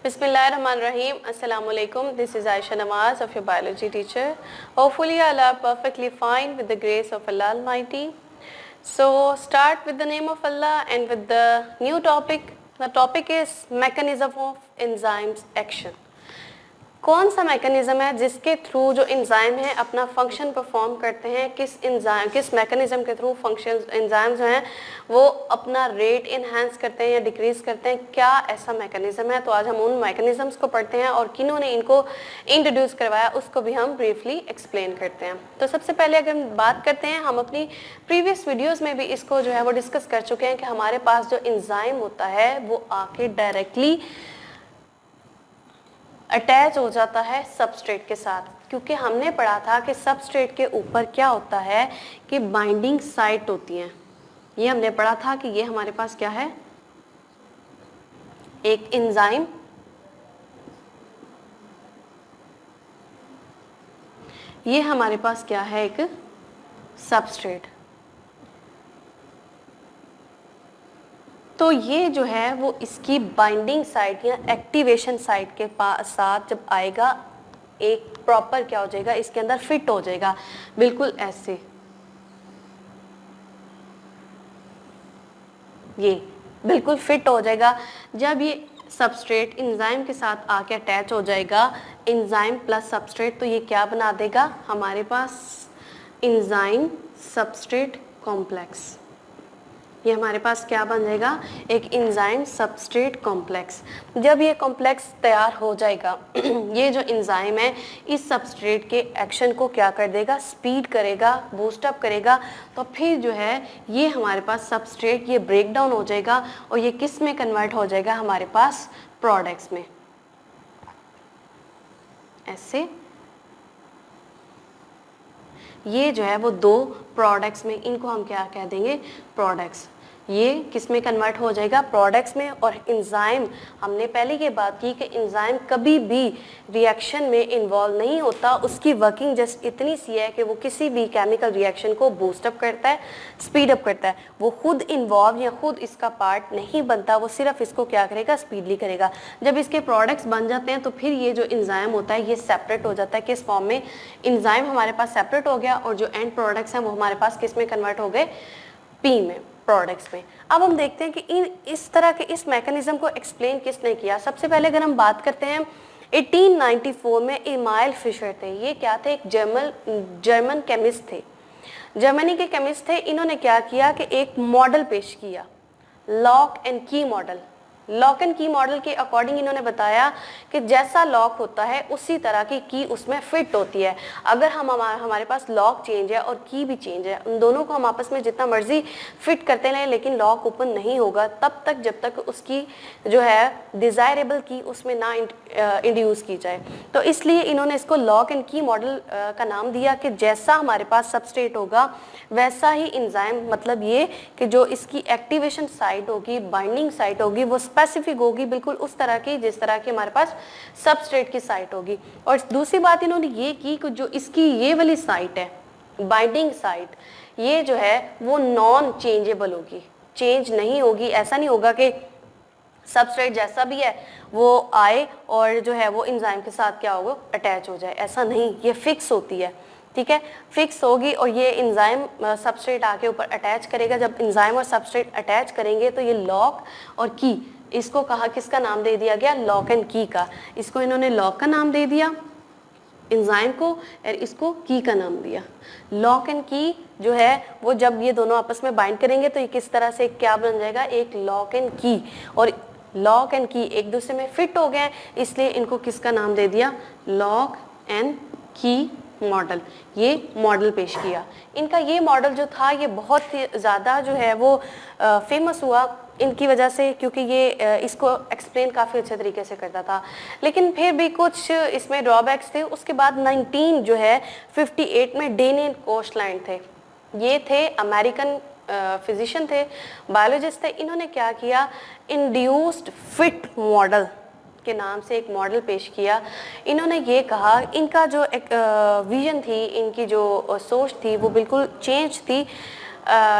Bismillahirrahmanirrahim. Assalamu alaikum. This is Aisha Nawaz of your biology teacher. Hopefully all are perfectly fine with the grace of Allah Almighty. So start with the name of Allah and with the new topic. The topic is mechanism of enzymes action. कौन सा mechanism है जिसके through जो enzyme है अपना function perform करते हैं, किस मैकेनिज्म के थ्रू फंक्शन एंजाइम जो हैं वो अपना रेट इन्हांस करते हैं या डिक्रीज करते हैं, क्या ऐसा मैकेनिज्म है। तो आज हम उन मैकेनिज्म्स को पढ़ते हैं और किन्होंने इनको इंट्रोड्यूस करवाया उसको भी हम ब्रीफली एक्सप्लेन करते हैं। तो सबसे पहले अगर हम बात करते हैं, हम अपनी प्रीवियस वीडियोज़ में भी इसको जो है वो डिस्कस कर चुके हैं कि हमारे पास जो एंजाइम होता है वो आके डायरेक्टली अटैच हो जाता है सबस्ट्रेट के साथ, क्योंकि हमने पढ़ा था कि सबस्ट्रेट के ऊपर क्या होता है कि बाइंडिंग साइट होती हैं। ये हमने पढ़ा था कि ये हमारे पास क्या है, एक एंजाइम, ये हमारे पास क्या है, एक सबस्ट्रेट। तो ये जो है वो इसकी बाइंडिंग साइट या एक्टिवेशन साइट के साथ जब आएगा एक प्रॉपर क्या हो जाएगा, इसके अंदर फिट हो जाएगा, बिल्कुल ऐसे ये बिल्कुल फिट हो जाएगा। जब ये सबस्ट्रेट एंजाइम के साथ आके अटैच हो जाएगा, एंजाइम प्लस सबस्ट्रेट, तो ये क्या बना देगा हमारे पास, एंजाइम सबस्ट्रेट कॉम्प्लेक्स। ये हमारे पास क्या बन जाएगा, एक एंजाइम सबस्ट्रेट कॉम्प्लेक्स। जब ये कॉम्प्लेक्स तैयार हो जाएगा ये जो एंजाइम है इस सबस्ट्रेट के एक्शन को क्या कर देगा, स्पीड करेगा, बूस्ट अप करेगा। तो फिर जो है ये हमारे पास सबस्ट्रेट ये ब्रेक डाउन हो जाएगा और ये किस में कन्वर्ट हो जाएगा, हमारे पास प्रोडक्ट्स में। ऐसे ये जो है वो दो प्रोडक्ट्स में, इनको हम क्या कह देंगे, प्रोडक्ट्स। ये किस में कन्वर्ट हो जाएगा, प्रोडक्ट्स में। और एंजाइम, हमने पहले ये बात की कि एंजाइम कभी भी रिएक्शन में इन्वॉल्व नहीं होता, उसकी वर्किंग जस्ट इतनी सी है कि वो किसी भी केमिकल रिएक्शन को बूस्ट अप करता है, स्पीड अप करता है। वो खुद इन्वॉल्व या खुद इसका पार्ट नहीं बनता, वो सिर्फ इसको क्या करेगा, स्पीडली करेगा। जब इसके प्रोडक्ट्स बन जाते हैं तो फिर ये जो एंजाइम होता है ये सेपरेट हो जाता है, किस फॉर्म में, एंजाइम हमारे पास सेपरेट हो गया और जो एंड प्रोडक्ट्स हैं वो हमारे पास किस में कन्वर्ट हो गए, पी में, प्रोडक्ट्स में। अब हम देखते हैं कि इस तरह के इस मैकेनिज्म को एक्सप्लेन किसने किया। सबसे पहले अगर हम बात करते हैं 1894 में एमाइल फिशर थे। ये क्या थे, एक जर्मन केमिस्ट थे, जर्मनी के केमिस्ट थे। इन्होंने क्या किया कि एक मॉडल पेश किया, लॉक एंड की मॉडल। लॉक एंड की मॉडल के अकॉर्डिंग इन्होंने बताया कि जैसा लॉक होता है उसी तरह की उसमें फिट होती है। अगर हमारे पास लॉक चेंज है और की भी चेंज है, उन दोनों को हम आपस में जितना मर्जी फिट करते रहें लेकिन लॉक ओपन नहीं होगा तब तक जब तक उसकी जो है डिज़ायरेबल की उसमें ना इंड्यूस की जाए। तो इसलिए इन्होंने इसको लॉक एंड की मॉडल का नाम दिया कि जैसा हमारे पास सबस्ट्रेट होगा वैसा ही एंजाइम, मतलब ये कि जो इसकी एक्टिवेशन साइट होगी, बाइंडिंग साइट होगी, वो स्पेसिफिक होगी बिल्कुल उस तरह की जिस तरह की हमारे पास सबस्ट्रेट की साइट होगी। और दूसरी बात इन्होंने ये की कि जो इसकी ये वाली साइट है, बाइंडिंग साइट, ये जो है वो नॉन चेंजेबल होगी, चेंज नहीं होगी। ऐसा नहीं होगा कि सबस्ट्रेट जैसा भी है वो आए और जो है वो एंजाइम के साथ क्या होगा, अटैच हो जाए, ऐसा नहीं, ये फिक्स होती है, ठीक है, फिक्स होगी। और ये एंजाइम सबस्ट्रेट आके ऊपर अटैच करेगा। जब एंजाइम और सबस्ट्रेट अटैच करेंगे तो ये लॉक और की, इसको कहा, किसका नाम दे दिया गया, लॉक एंड की का। इसको इन्होंने लॉक का नाम दे दिया एंजाइम को और इसको की का नाम दिया। लॉक एंड की जो है वो जब ये दोनों आपस में बाइंड करेंगे तो ये किस तरह से क्या बन जाएगा, एक लॉक एंड की। और लॉक एंड की एक दूसरे में फिट हो गए, इसलिए इनको किसका नाम दे दिया, लॉक एंड की मॉडल। ये मॉडल पेश किया इनका। ये मॉडल जो था ये बहुत ज़्यादा जो है वो फेमस हुआ इनकी वजह से, क्योंकि ये इसको एक्सप्लेन काफ़ी अच्छे तरीके से करता था। लेकिन फिर भी कुछ इसमें ड्रॉबैक्स थे। उसके बाद 1958 में डेनियल कोस्टलाइन थे, ये थे अमेरिकन फिजिशियन थे, बायोलॉजिस्ट थे। इन्होंने क्या किया, इंड्यूस्ड फिट मॉडल के नाम से एक मॉडल पेश किया। इन्होंने ये कहा, इनका जो एक विजन थी, इनकी जो सोच थी वो बिल्कुल चेंज थी।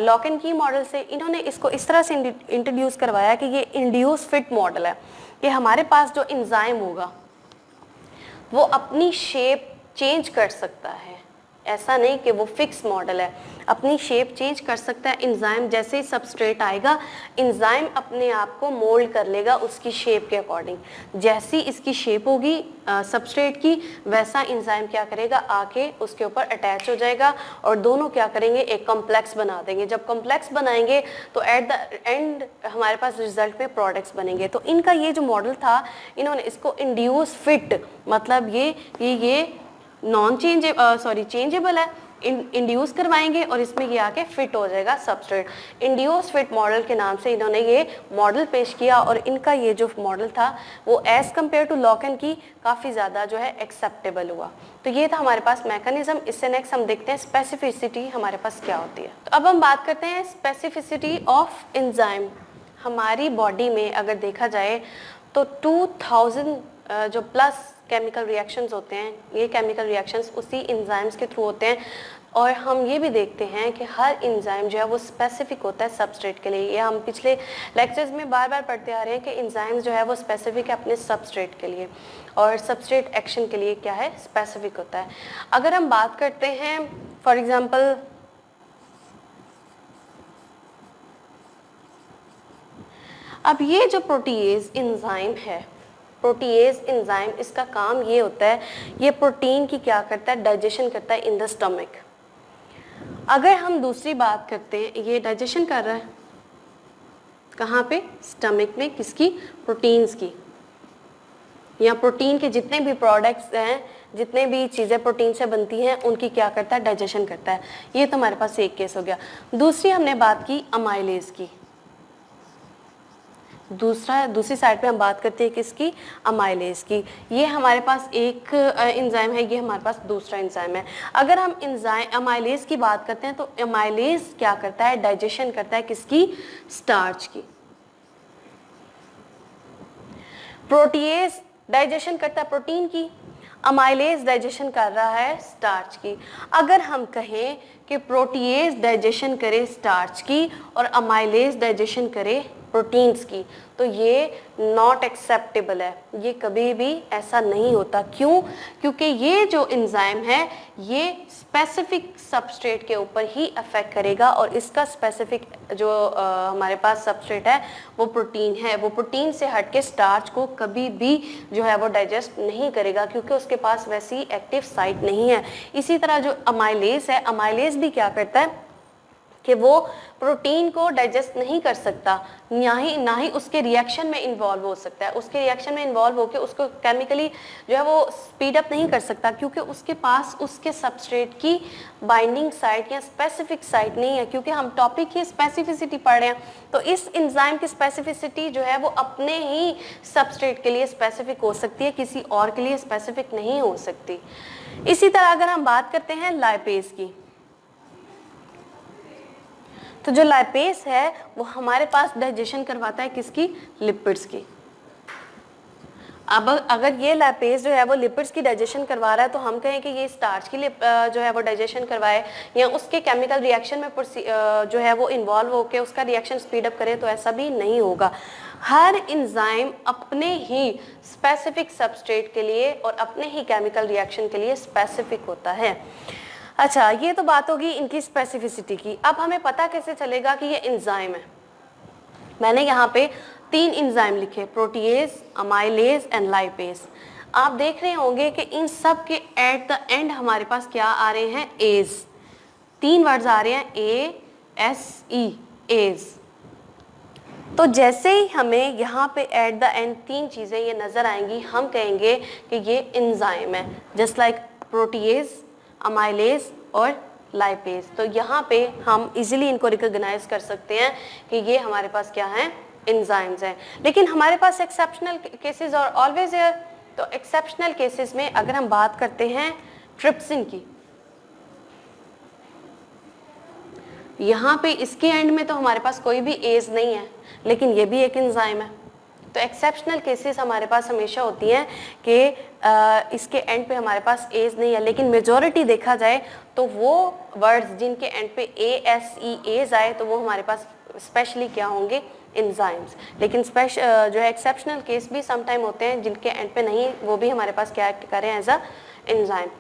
लॉक एंड की मॉडल से इन्होंने इसको इस तरह से इंट्रोड्यूस करवाया कि ये इंड्यूस फिट मॉडल है, कि हमारे पास जो एंजाइम होगा वो अपनी शेप चेंज कर सकता है, ऐसा नहीं कि वो फिक्स मॉडल है, अपनी शेप चेंज कर सकता है। एंजाइम जैसे ही सबस्ट्रेट आएगा, एंजाइम अपने आप को मोल्ड कर लेगा उसकी शेप के अकॉर्डिंग। जैसी इसकी शेप होगी सबस्ट्रेट की, वैसा एंजाइम क्या करेगा, आके उसके ऊपर अटैच हो जाएगा और दोनों क्या करेंगे, एक कॉम्प्लेक्स बना देंगे। जब कॉम्प्लेक्स बनाएंगे तो एट द एंड हमारे पास रिजल्ट में प्रोडक्ट्स बनेंगे। तो इनका ये जो मॉडल था, इन्होंने इसको इंड्यूस फिट, मतलब ये नॉन चेंजेबल है, इंड्यूस करवाएंगे और इसमें ये आके फिट हो जाएगा सबस्ट्रेट। इंड्यूस फिट मॉडल के नाम से इन्होंने ये मॉडल पेश किया और इनका ये जो मॉडल था वो as compare to lock and key काफ़ी ज़्यादा जो है एक्सेप्टेबल हुआ। तो ये था हमारे पास मैकेनिज्म। इससे नेक्स्ट हम देखते हैं स्पेसिफिसिटी हमारे पास क्या होती है। तो अब हम बात करते हैं स्पेसिफिसिटी ऑफ एंजाइम। हमारी बॉडी में अगर देखा जाए तो 2000 जो प्लस केमिकल रिएक्शंस होते हैं, ये केमिकल रिएक्शंस उसी एंजाइम्स के थ्रू होते हैं। और हम ये भी देखते हैं कि हर एंजाइम जो है वो स्पेसिफिक होता है सबस्ट्रेट के लिए। ये हम पिछले लेक्चर्स में बार बार पढ़ते आ रहे हैं कि एंजाइम्स जो है वो स्पेसिफिक है अपने सबस्ट्रेट के लिए, और सबस्ट्रेट एक्शन के लिए क्या है, स्पेसिफिक होता है। अगर हम बात करते हैं फॉर एग्जाम्पल, अब ये जो प्रोटीएज एंजाइम है, प्रोटीएज एंजाइम, इसका काम ये होता है, ये प्रोटीन की क्या करता है, डाइजेशन करता है इन द स्टमक। अगर हम दूसरी बात करते हैं, ये डाइजेशन कर रहा है कहाँ पे, स्टमक में, किसकी, प्रोटीन्स की, या प्रोटीन के जितने भी प्रोडक्ट्स हैं, जितने भी चीज़ें प्रोटीन से बनती हैं उनकी क्या करता है, डाइजेशन करता है। ये तो हमारे पास एक केस हो गया। दूसरी हमने बात की अमाइलेज की, दूसरी साइड पे हम बात करते हैं किसकी, अमाइलेज की। ये हमारे पास एक एंजाइम है, ये हमारे पास दूसरा एंजाइम है। अगर हम अमाइलेज की बात करते हैं तो अमाइलेज क्या करता है, डाइजेशन करता है किसकी, स्टार्च की। प्रोटीएज डाइजेशन करता है प्रोटीन की, अमाइलेज डाइजेशन कर रहा है स्टार्च की। अगर हम कहें कि प्रोटीएज डाइजेशन करे स्टार्च की और अमाइलेज डाइजेशन करे प्रोटीन्स की, तो ये नॉट एक्सेप्टेबल है, ये कभी भी ऐसा नहीं होता। क्यों? क्योंकि ये जो एंजाइम है ये स्पेसिफिक सबस्ट्रेट के ऊपर ही अफेक्ट करेगा, और इसका स्पेसिफिक जो हमारे पास सबस्ट्रेट है वो प्रोटीन है। वो प्रोटीन से हटके स्टार्च को कभी भी जो है वो डाइजेस्ट नहीं करेगा, क्योंकि उसके पास वैसी एक्टिव साइट नहीं है। इसी तरह जो अमाइलेज है, अमाइलेज भी क्या करता है कि वो प्रोटीन को डाइजेस्ट नहीं कर सकता, ना ही उसके रिएक्शन में इन्वॉल्व हो सकता है। उसके रिएक्शन में इन्वॉल्व होकर उसको केमिकली जो है वो स्पीड अप नहीं कर सकता, क्योंकि उसके पास उसके सबस्ट्रेट की बाइंडिंग साइट या स्पेसिफिक साइट नहीं है। क्योंकि हम टॉपिक की स्पेसिफिसिटी पढ़ रहे हैं, तो इस एंजाइम की स्पेसिफिसिटी जो है वो अपने ही सबस्ट्रेट के लिए स्पेसिफिक हो सकती है, किसी और के लिए स्पेसिफिक नहीं हो सकती। इसी तरह अगर हम बात करते हैं लाइपेज की, तो जो लाइपेज है वो हमारे पास डाइजेशन करवाता है किसकी, लिपिड्स की। अब अगर ये लाइपेज जो है वो लिपिड्स की डाइजेशन करवा रहा है, तो हम कहें कि ये स्टार्च की जो है वो डाइजेशन करवाए या उसके केमिकल रिएक्शन में जो है वो इन्वॉल्व होकर उसका रिएक्शन स्पीड अप करे, तो ऐसा भी नहीं होगा। हर एंजाइम अपने ही स्पेसिफिक सबस्ट्रेट के लिए और अपने ही केमिकल रिएक्शन के लिए स्पेसिफिक होता है। अच्छा, ये तो बात होगी इनकी स्पेसिफिसिटी की। अब हमें पता कैसे चलेगा कि ये एंजाइम है? मैंने यहाँ पे 3 एंजाइम लिखे, प्रोटीएज, अमाइलेज एंड लाइपेज। आप देख रहे होंगे कि इन सब के एट द एंड हमारे पास क्या आ रहे हैं, एज। 3 वर्ड्स आ रहे हैं, ASE, एज। तो जैसे ही हमें यहाँ पे एट द एंड 3 चीज़ें ये नज़र आएंगी, हम कहेंगे कि ये एंजाइम है, जस्ट लाइक प्रोटीएज, अमाइलेज और लाइपेज। तो यहाँ पे हम इजीली इनको रिकॉग्नाइज कर सकते हैं कि ये हमारे पास क्या है, एंजाइम्स हैं। लेकिन हमारे पास एक्सेप्शनल केसेस और ऑलवेज हियर। तो एक्सेप्शनल केसेस में अगर हम बात करते हैं ट्रिप्सिन की, यहाँ पे इसके एंड में तो हमारे पास कोई भी एज नहीं है, लेकिन ये भी एक एंजाइम है। तो एक्सेप्शनल केसेस हमारे पास हमेशा होती हैं कि इसके एंड पे हमारे पास एज नहीं है, लेकिन मेजॉरिटी देखा जाए तो वो वर्ड्स जिनके एंड पे ए एस ई एज आए तो वो हमारे पास स्पेशली क्या होंगे, एंजाइम्स। लेकिन जो है एक्सेप्शनल केस भी सम टाइम होते हैं जिनके एंड पे नहीं, वो भी हमारे पास क्या एक्ट करें एज अ एंजाइम।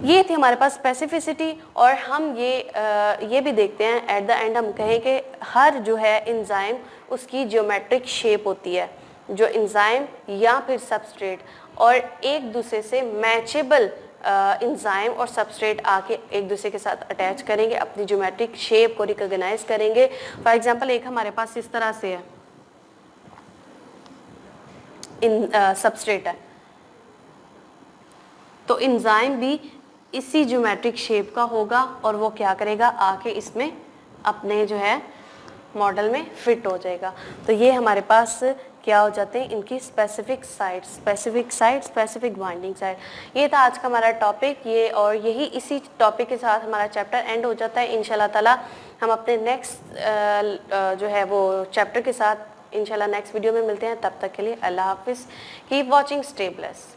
ये थी हमारे पास स्पेसिफिसिटी। और हम ये भी देखते हैं एट द एंड, हम कहें कि हर जो है एंजाइम उसकी ज्योमेट्रिक शेप होती है, जो एंजाइम या फिर सबस्ट्रेट और एक दूसरे से मैचेबल एंजाइम और सबस्ट्रेट आके एक दूसरे के साथ अटैच करेंगे, अपनी ज्योमेट्रिक शेप को रिकॉग्नाइज करेंगे। फॉर एग्जांपल एक हमारे पास इस तरह से है सबस्ट्रेट है, तो एंजाइम भी इसी ज्योमेट्रिक शेप का होगा और वो क्या करेगा, आके इसमें अपने जो है मॉडल में फिट हो जाएगा। तो ये हमारे पास क्या हो जाते हैं, इनकी specific site, specific binding site. ये था आज का हमारा टॉपिक, ये और यही इसी टॉपिक के साथ हमारा चैप्टर एंड हो जाता है। इंशाल्लाह ताला हम अपने नेक्स्ट जो है वो चैप्टर के साथ इंशाल्लाह नेक्स्ट वीडियो में मिलते हैं। तब तक के लिए अल्लाह हाफिज़, कीप वॉचिंग, स्टे ब्लेस्ड।